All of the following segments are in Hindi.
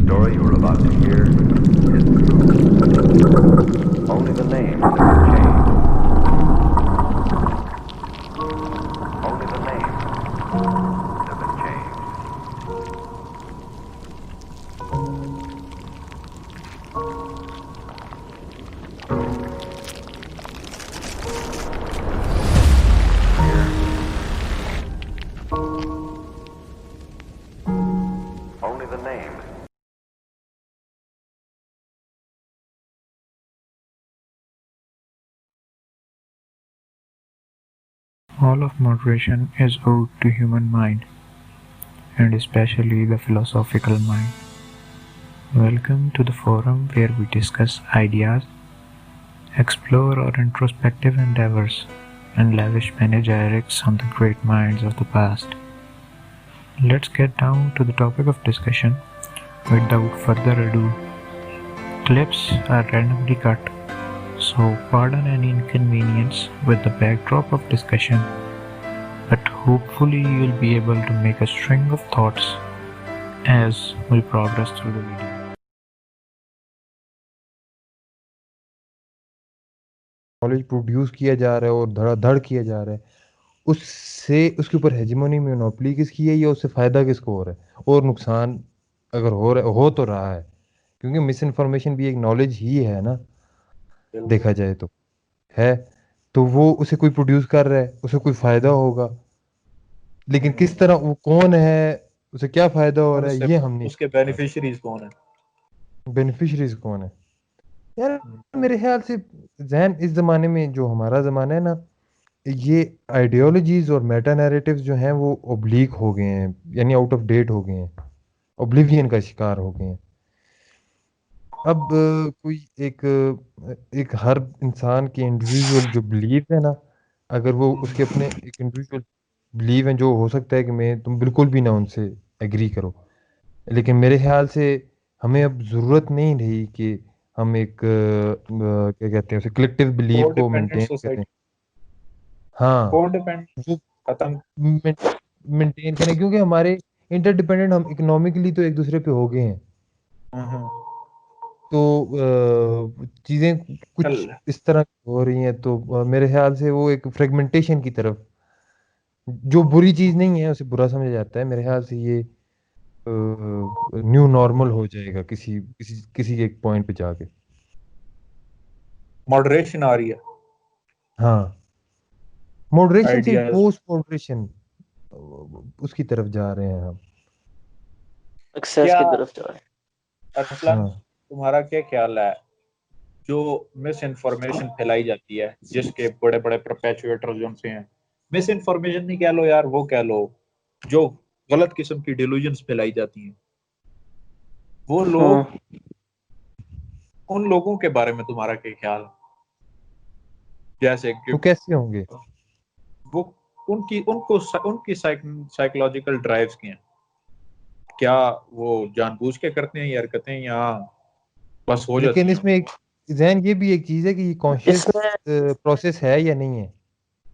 story you are about to hear is true. Only the names have been changed. Only the names have been changed. Only the names. All of moderation is owed to human mind, and especially the philosophical mind. Welcome to the forum where we discuss ideas, explore our introspective endeavors, and lavish panegyrics on the great minds of the past. Let's get down to the topic of discussion. Without further ado, clips are randomly cut, so pardon any inconvenience with the backdrop of discussion, but hopefully you'll be able to make a string of thoughts as we progress through the video. Knowledge produce किया जा रहा है और धड़ाधड़ किया जा रहा है, उससे उसके ऊपर हेजेमोनी मोनोपोली किसकी है या उससे फ़ायदा किसको हो रहा है और नुकसान अगर हो तो रहा है, क्योंकि मिस इन्फॉर्मेशन भी एक नॉलेज ही है ना, देखा जाए तो है। तो वो उसे कोई प्रोड्यूस कर रहा है, उसे कोई फ़ायदा होगा, लेकिन किस तरह, वो कौन है, उसे क्या फ़ायदा हो रहा है, ये हम नहीं उसके बेनिफिशियरीज कौन है, बेनिफिशरीज कौन है यार। मेरे ख्याल से जहन इस ज़माने में, जो हमारा ज़माना है ना, ये आइडियोलॉजीज और मेटा नैरेटिव्स जो हैं वो ओब्लीक हो गए हैं, यानी आउट ऑफ डेट हो गए हैं, ओब्लिवियन का शिकार हो गए हैं। अब कोई एक हर इंसान के इंडिविजुअल जो बिलीव है ना, अगर वो उसके अपने एक इंडिविजुअल बिलीव हैं, जो हो सकता है कि मैं तुम बिल्कुल भी ना उनसे एग्री करो, लेकिन मेरे ख्याल से हमें अब ज़रूरत नहीं रही कि हम एक क्या कहते हैं उसे, कलेक्टिव बिलीव को कोडिपेंडेंट मेंटेन करें। सोसाइटी, हाँ, कोडिपेंडेंट वो खत्म। मेंटेन करें, क्योंकि हमारे इंटरडिपेंडेंट हम इकोनॉमिकली तो एक दूसरे पे हो गए हैं। तो चीज़ें कुछ चल इस तरह की हो रही हैं, तो मेरे ख्याल से वो एक फ्रेगमेंटेशन की तरफ, जो बुरी चीज़ नहीं है उसे बुरा समझा जाता है, मेरे ख्याल से ये न्यू नॉर्मल हो जाएगा किसी किसी किसी एक पॉइंट पे जाके। मॉडरेशन आ रही है, हाँ, मॉडरेशन से आइडियाज। पोस्ट मॉडरेशन उसकी तरफ जा रहे हैं हम। सक्सेस क्या की तरफ जा रहे हैं। असलन हाँ, तुम्हारा क्या ख्याल है, जो मिस इन्फॉर्मेशन फैलाई जाती है, जिसके बड़े बड़े परपेचुएटर जो से हैं, मिस इन्फॉर्मेशन नहीं कह लो यार, वो कह लो जो गलत किस्म की डिल्यूजन्स फैलाई जाती हैं, वो लोग, उन लोगों के बारे में तुम्हारा क्या ख्याल है? जैसे कि वो कैसे होंगे? वो उनकी साइकोलॉजिकल ड्राइव्स क्या हैं, क्या वो जानबूझ के करते हैं ये हरकतें, या बस हो लेकिन जाती हैं? इसमें एक जहन, ये भी एक चीज़ है कि ये कॉन्शियस इसमें प्रोसेस है या नहीं है।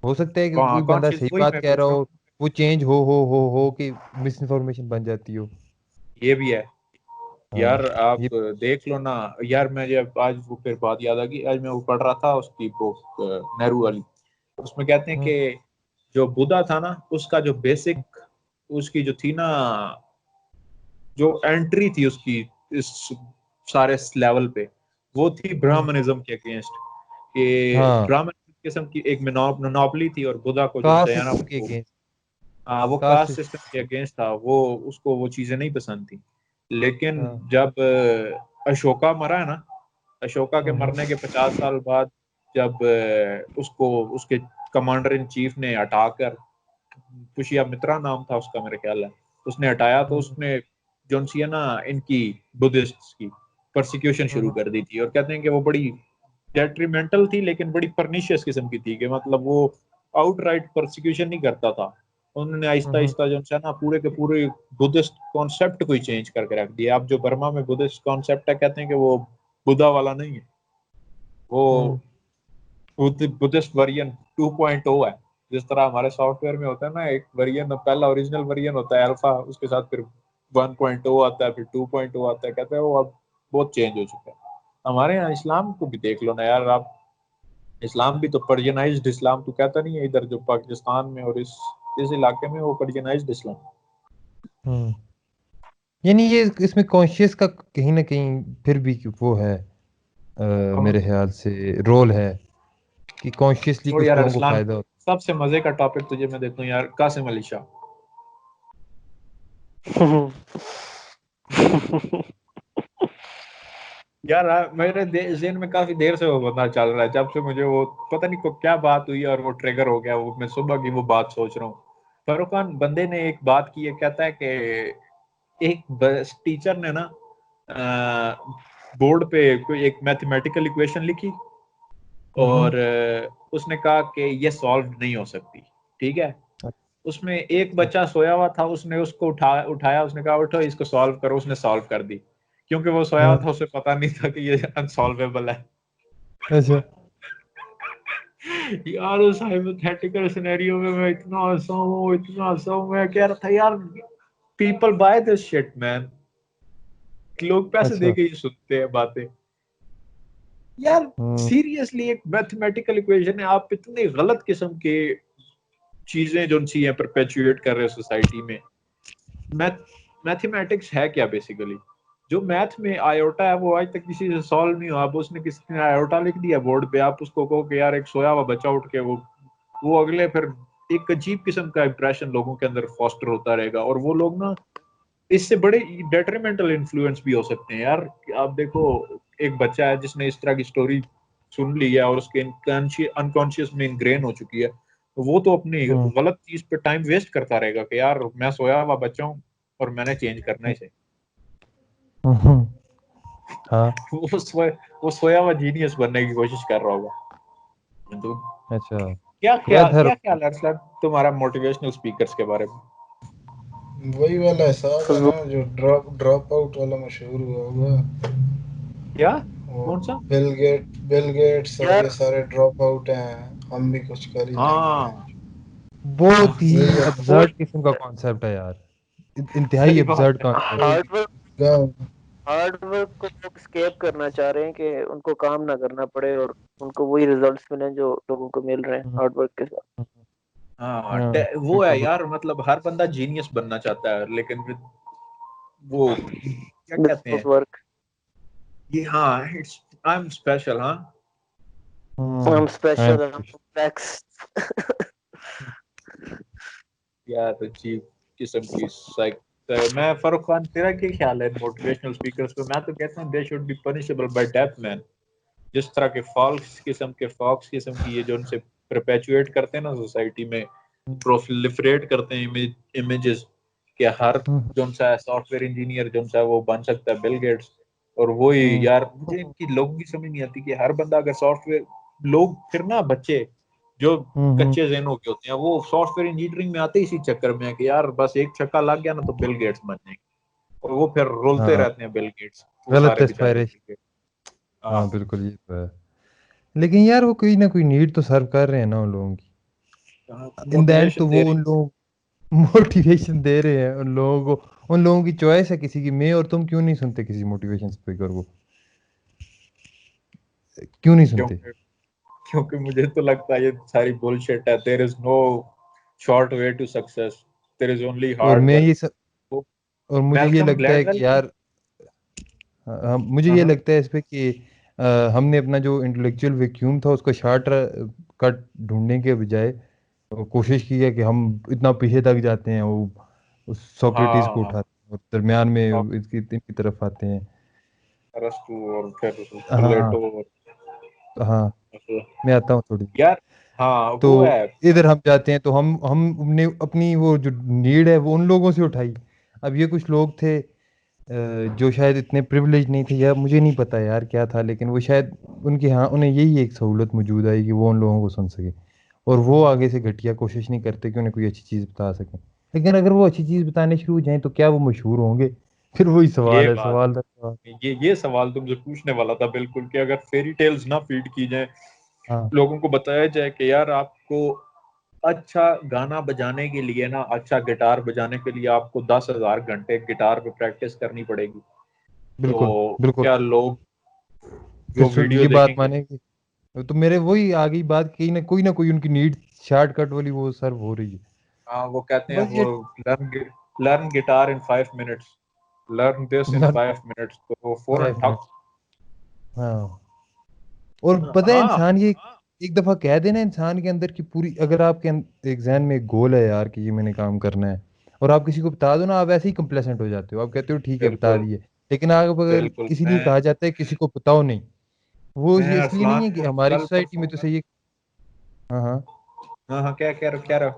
हो सकता है कि कोई बंदा कॉन्शियस, सही वही बात मैं कह पूछ रहा रहा हो, हूँ। वो चेंज हो कि मिस इन्फॉर्मेशन बन जाती हो। ये भी है यार, हाँ, आप ये देख लो ना यार। मैं जब आज वो फिर बात याद आ गई, आज मैं वो पढ़ रहा था उसकी बुक, नेहरू वाली। उसमें कहते हैं हम्म, कि जो बुद्धा था ना, उसका जो बेसिक, उसकी जो थी ना, जो एंट्री थी उसकी इस सारे लेवल पे, वो थी हम्म, ब्राह्मणिज्म के अगेंस्ट। कि हाँ, ब्राह्मण किस्म की एक मोनोपोली थी, और बुद्धा को जो कास्ट बताया ना सिस्टम के वो, अगेंस्ट, वो कास्ट कास्ट सिस्टम के सिस्टम। अगेंस्ट था। वो उसको वो चीजें नहीं पसंद थी। लेकिन हाँ, जब अशोका मरा है ना, अशोका के हम्म, मरने के 50 साल बाद, जब उसको उसके कमांडर इन चीफ ने हटाकर, पुष्या मित्रा नाम था उसका मेरे ख्याल है, उसने हटाया, तो हम्म, उसने जो सी है ना इनकी बुद्धिस्ट की परसिक्यूशन शुरू हम्म, कर दी थी। और कहते हैं कि वो बड़ी डेट्रीमेंटल थी, लेकिन बड़ी परनिशियस किस्म की थी, कि मतलब वो आउटराइट परसिक्यूशन नहीं करता था। उन्होंने आहिस्ता हम्म, आहिस्ता जो है ना पूरे के पूरे बुद्धिस्ट कॉन्सेप्ट को ही चेंज करके रख दिया। अब जो बर्मा में बुद्धिस्ट कॉन्सेप्ट है, कहते हैं कि वो बुद्धा वाला नहीं है, वो हम्म, बुद्धिस्ट वर्जन 2.0 है। जिस तरह हमारे सॉफ्टवेयर में होता है ना, एक वर्जन, पहला ओरिजिनल वर्जन होता है अल्फा, उसके साथ फिर 1.0 आता है, फिर 2.0 आता है, कहते हैं वो अब बहुत चेंज हो चुका है। हमारे यहाँ इस्लाम को भी देख लो ना यार आप, इस्लाम भी तो पर्शियनाइज्ड इस्लाम तो कहता नहीं है इधर जो पाकिस्तान में और इस इलाके में, वो पर्शियनाइज्ड इस्लाम। हम्म। यानी ये इसमें कॉन्शियस का कहीं ना कहीं फिर भी वो है, मेरे ख्याल से रोल है कि कॉन्शियसली और कुछ यार लोगों को अरसलान, फायदा होता सबसे मजे का टॉपिक तुझे मैं देता हूँ यार, कासिम अली शाह। यार मेरे ज़हन में काफी देर से वो बंदा चल रहा है, जब से मुझे वो पता नहीं को क्या बात हुई और वो ट्रिगर हो गया, वो मैं सुबह की वो बात सोच रहा हूँ। फारूक खान बंदे ने एक बात की है, कहता है कि एक टीचर ने ना बोर्ड पे कोई एक मैथमेटिकल इक्वेशन लिखी और उसने कहा कि ये सॉल्व नहीं हो सकती, ठीक है। उसमें एक बच्चा सोया हुआ था, उसने उसको उठाया, उसने कहा उठो इसको सॉल्व करो, उसने सॉल्व कर दी। क्योंकि वो सोया हुआ था, उसे पता नहीं था कि ये अनसॉल्वेबल है। अच्छा। यार उस हाइपोथेटिकल सिनेरियो में मैं इतना हंसा हूँ, मैं कह रहा था यार people buy this shit man, लोग पैसे दे अच्छा। के ये सुनते हैं बातें। यार हम्म। सीरियसली एक मैथमेटिकल इक्वेशन है, आप इतनी गलत किस्म के चीजें जो चाहिए परपेचुएट कर रहे हो सोसाइटी में। मैथमेटिक्स है क्या बेसिकली? जो मैथ में आयोटा है वो आज तक किसी से सॉल्व नहीं हुआ। अब उसने किसी ने आयोटा लिख दिया बोर्ड पे, आप उसको कहो कि यार एक सोया हुआ बच्चा उठ के वो अगले फिर एक अजीब किस्म का इंप्रेशन लोगों के अंदर फॉस्टर होता रहेगा, और वो लोग ना इससे बड़े डेट्रीमेंटल इन्फ्लुएंस भी हो सकते हैं यार। आप देखो, एक बच्चा है जिसने इस तरह की स्टोरी सुन ली है और उसके अनकॉन्शियस में इनग्रेन हो चुकी है, तो वो तो अपनी हम्म। गलत चीज पे टाइम वेस्ट करता रहेगा कि यार मैं सोया हुआ बच्चा हूँ और मैंने चेंज करना है इसे। हम्म। हाँ। वो सोया हुआ जीनियस बनने की कोशिश कर रहा होगा। तो अच्छा। क्या यार हर ख्याल है अरसलान तुम्हारा मोटिवेशनल स्पीकर्स के बारे में? वही वाला हिसाब है फजूल। ना जो ड्रॉप आउट वाला मशहूर हुआ होगा। क्या? वो कौन सा? बिल गेट्स और ये यार सारे ड्रॉप आउट हैं, हम भी कुछ कर ही लेंगे। हाँ बहुत ही वही वाला वो अब्सर्ड किस्म का कॉन्सेप्ट है यार, इंतहाई सही बात अब्सर्ड है। कॉन्सेप्ट। वही हार्ड वर्क को लोग स्केप करना चाह रहे हैं कि उनको काम ना करना पड़े और उनको वही रिजल्ट्स मिले जो लोगों को मिल रहे हैं हार्ड वर्क के साथ। हाँ हाँ वो है बिल्कुल। यार, मतलब हर बंदा जीनियस बनना चाहता है, लेकिन वो क्या कहते दिस हैं वर्क। ये, हाँ इट्स आई एम स्पेशल, हाँ हम आई एम स्पेशल, हम फ्लेक्स। यार अजीब किस्म की साइक। मैं फरूक खान, तेरा क्या ख्याल है मोटिवेशनल स्पीकर्स पे? मैं तो कहता हूँ they should be punishable bye death man. जिस तरह के फॉक्स किस्म की ये जो उनसे परपेचुएट करते हैं ना सोसाइटी में, प्रोलिफरेट करते हैं इमेजेस कि हर जो सा सॉफ्टवेयर इंजीनियर जो सा वो बन सकता है बिल गेट्स। और वो ही यार मुझे इनकी लोगों की समझ नहीं आती कि हर बंदा अगर सॉफ्टवेयर, लोग फिर ना बच्चे जो कच्चे ज़हनों के होते हैं वो सॉफ्टवेयर इंजीनियरिंग में आते ही इसी चक्कर में है कि यार बस एक छक्का लग गया ना तो बिल गेट्स बन जाएंगे, और वो फिर रोलते हाँ रहते हैं बिल गेट्स, वो गलत सारे बेचारे एस्पायरेशन। Bill Gates. हाँ हाँ बिल्कुल ये तो है, लेकिन यार वो कोई ना कोई नीड तो सर्व कर रहे हैं ना उन लोगों की। इन द एंड तो मोटिवेशन दे वो रही। उन लोगों मोटिवेशन दे रहे हैं उन लोगों को, उन लोगों की चॉइस है किसी की। मैं और तुम क्यों नहीं सुनते किसी मोटिवेशन स्पीकर को? क्यों नहीं सुनते? क्योंकि क्योंकि मुझे तो लगता है ये सारी बुलशिट है। There is no short way to success, there is only और हार्ड मैं वर्क। ये और मुझे ये मैल्कम लगता है ग्लैडवेल कि ने, यार मुझे ये हाँ लगता है इस पे कि हमने अपना जो इंटेलेक्चुअल वैक्यूम था उसको शार्ट कट ढूंढने के बजाय कोशिश की है कि हम इतना पीछे तक जाते हैं, वो उस सोक्रेटिस को हाँ उठाते हैं और दरमियान में इनकी तरफ आते हैं। अरस्तु और फिर हाँ। प्लेटो और हाँ मैं आता हूँ थोड़ी। यार हाँ तो वो है। इधर हम जाते हैं तो हमने अपनी वो जो नीड है वो उन लोगों से उठाई। अब ये कुछ लोग थे जो शायद इतने प्रिविलेज नहीं थे, या मुझे नहीं पता यार क्या था, लेकिन वो शायद उनके यहाँ उन्हें यही एक सहूलत मौजूद आई कि वो उन लोगों को सुन सके, और वो आगे से घटिया कोशिश नहीं करते कि उन्हें कोई अच्छी चीज़ बता सकें। लेकिन अगर वो अच्छी चीज़ बताने शुरू हो जाएं तो क्या वो मशहूर होंगे? फिर वही ये सवाल है, बात, सवाल का सवाल। ये सवाल तुमसे पूछने वाला था बिल्कुल, कि अगर फेरी टेल्स ना फीड की जाए, हाँ। लोगों को बताया जाए कि यार आपको अच्छा गाना बजाने के लिए ना, अच्छा गिटार बजाने के लिए आपको 10,000 घंटे गिटार पे प्रैक्टिस करनी पड़ेगी। बिल्कुल तो बिल्कुल। क्या लोग फिर जो सुन वीडियो ये बात देखेंगे? मानेंगे तो मेरे वही आ गई बात, कहीं ना कोई उनकी नीड शॉर्टकट वाली वो सर्व हो रही है। हाँ, वो कहते हैं बस वो ये learn guitar in 5 minutes, learn this in 5 minutes, तो वो फौरन 5 मिनट। ठप। हाँ, और पता है हाँ इंसान ये एक दफा कह देना इंसान के अंदर की पूरी, अगर आपके एक जहन में एक गोल है यार कि ये मैंने काम करना है, और आप किसी को बता दो ना, आप ऐसे ही कंप्लेसेंट हो जाते हो, आप कहते हो ठीक है बता बिल्कुल दिए। लेकिन आप अगर बिल्कुल। इसीलिए मैं कहा जाता है किसी को बताओ नहीं, वो मैं ये इसलिए नहीं अरसलान है कि को हमारी कल सोसाइटी में परसों, तो सही है। हाँ हाँ। हाँ हाँ, क्या कह रहा?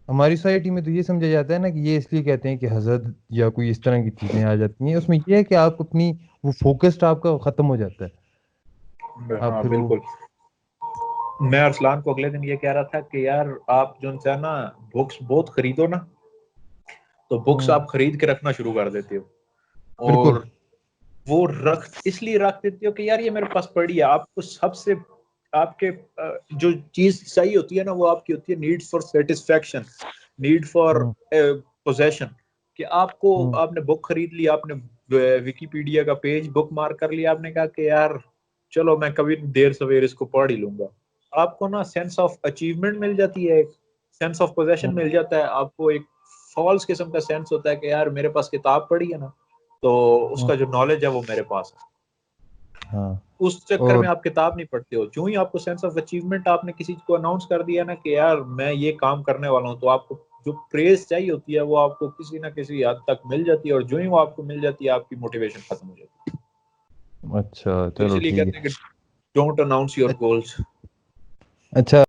हमारी सोसाइटी में तो ये समझा जाता है ना कि ये इसलिए कहते हैं कि हसद या कोई इस तरह की चीजें आ जाती हैं, उसमें ये है कि आप अपनी वो फोकस्ड आपका खत्म हो जाता है। आप हाँ फिर वो बिल्कुल। मैं अरसलान को अगले दिन ये कह रहा था कि यार आप जो है ना, बुक्स बहुत खरीदो ना, तो बुक्स हम्म, आप खरीद के रखना शुरू कर देते हो, बिल्कुल। और वो इसलिए रख देते हो कि यार ये मेरे पास पड़ी है। आपको सबसे आपके जो चीज चाहिए होती है ना, वो आपकी होती है need for satisfaction, need for hmm possession. कि आपको, हम्म आपने बुक खरीद ली, आपने विकिपीडिया का पेज बुक मार्क कर लिया, आपने कहा कि यार चलो मैं कभी देर सवेर इसको पढ़ ही लूंगा। आपको ना सेंस ऑफ अचीवमेंट मिल जाती है, एक सेंस ऑफ पोजेशन हम्म, मिल जाता है आपको, एक फॉल्स किस्म का सेंस होता है कि यार मेरे पास किताब पड़ी है ना, तो हम्म, उसका जो नॉलेज है वो मेरे पास है। हाँ। उस चक्कर में और आप किताब नहीं पढ़ते हो। जो ही आपको सेंस ऑफ अचीवमेंट, आपने किसी को अनाउंस कर दिया ना कि यार मैं ये काम करने वाला हूँ, तो आपको जो प्रेज चाहिए होती है वो आपको किसी ना किसी हद तक मिल जाती है, और जो ही वो आपको मिल जाती है आपकी मोटिवेशन खत्म हो जाती है। अच्छा तो चलो इसलिए ठीक कहते है। हैं कि डोंट अनाउंस योर गोल्स। अच्छा